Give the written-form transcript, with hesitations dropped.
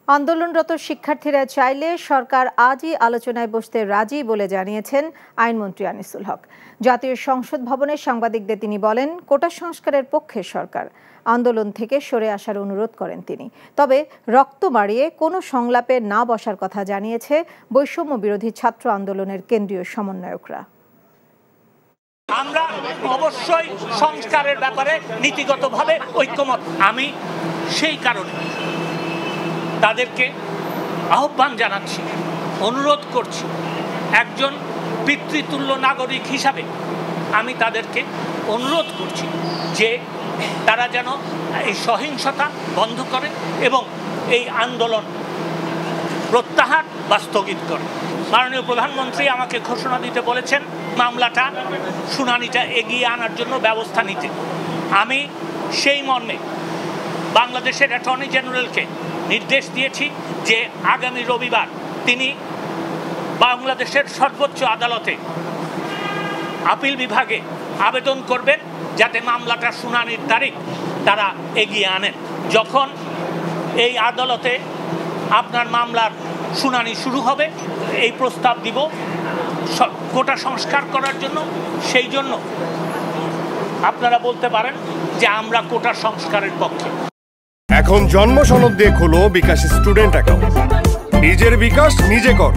আন্দোলনরত শিক্ষার্থীরা চাইলে সরকার আজই আলোচনায় বসতে রাজি বলে জানিয়েছেন আইনমন্ত্রী আনিসুল হক। জাতীয় সংসদ ভবনে সাংবাদিকদের তিনি বলেন, কোটা সংস্কারের পক্ষে সরকার। আন্দোলন থেকে সরে আসার অনুরোধ করেন তিনি। তবে রক্ত মারিয়ে কোনো সংলাপে না বসার কথা জানিয়েছে বৈষম্য বিরোধী ছাত্র আন্দোলনের কেন্দ্রীয় সমন্বয়করা। আমরা অবশ্যই সংস্কারের ব্যাপারে নীতিগতভাবে ঐক্যমত। আমি সেই কারণে তাদেরকে আহ্বান জানাচ্ছি, অনুরোধ করছি, একজন পিতৃতুল্য নাগরিক হিসাবে আমি তাদেরকে অনুরোধ করছি যে তারা যেন এই সহিংসতা বন্ধ করে এবং এই আন্দোলন প্রত্যাহার বা স্থগিত করে। মাননীয় প্রধানমন্ত্রী আমাকে ঘোষণা দিতে বলেছেন মামলাটা শুনানিটা এগিয়ে আনার জন্য ব্যবস্থা নিতে। আমি সেই মর্মে বাংলাদেশের অ্যাটর্নি জেনারেলকে নির্দেশ দিয়েছি যে আগামী রবিবার তিনি বাংলাদেশের সর্বোচ্চ আদালতে আপিল বিভাগে আবেদন করবেন যাতে মামলাটা শুনানির তারিখ তারা এগিয়ে আনেন। যখন এই আদালতে আপনার মামলার শুনানি শুরু হবে এই প্রস্তাব দিব কোটা সংস্কার করার জন্য। সেই জন্য আপনারা বলতে পারেন যে আমরা কোটা সংস্কারের পক্ষে। এখন জন্ম সনদ দিয়ে খোলো বিকাশ স্টুডেন্ট অ্যাকাউন্ট। নিজের বিকাশ নিজে কর।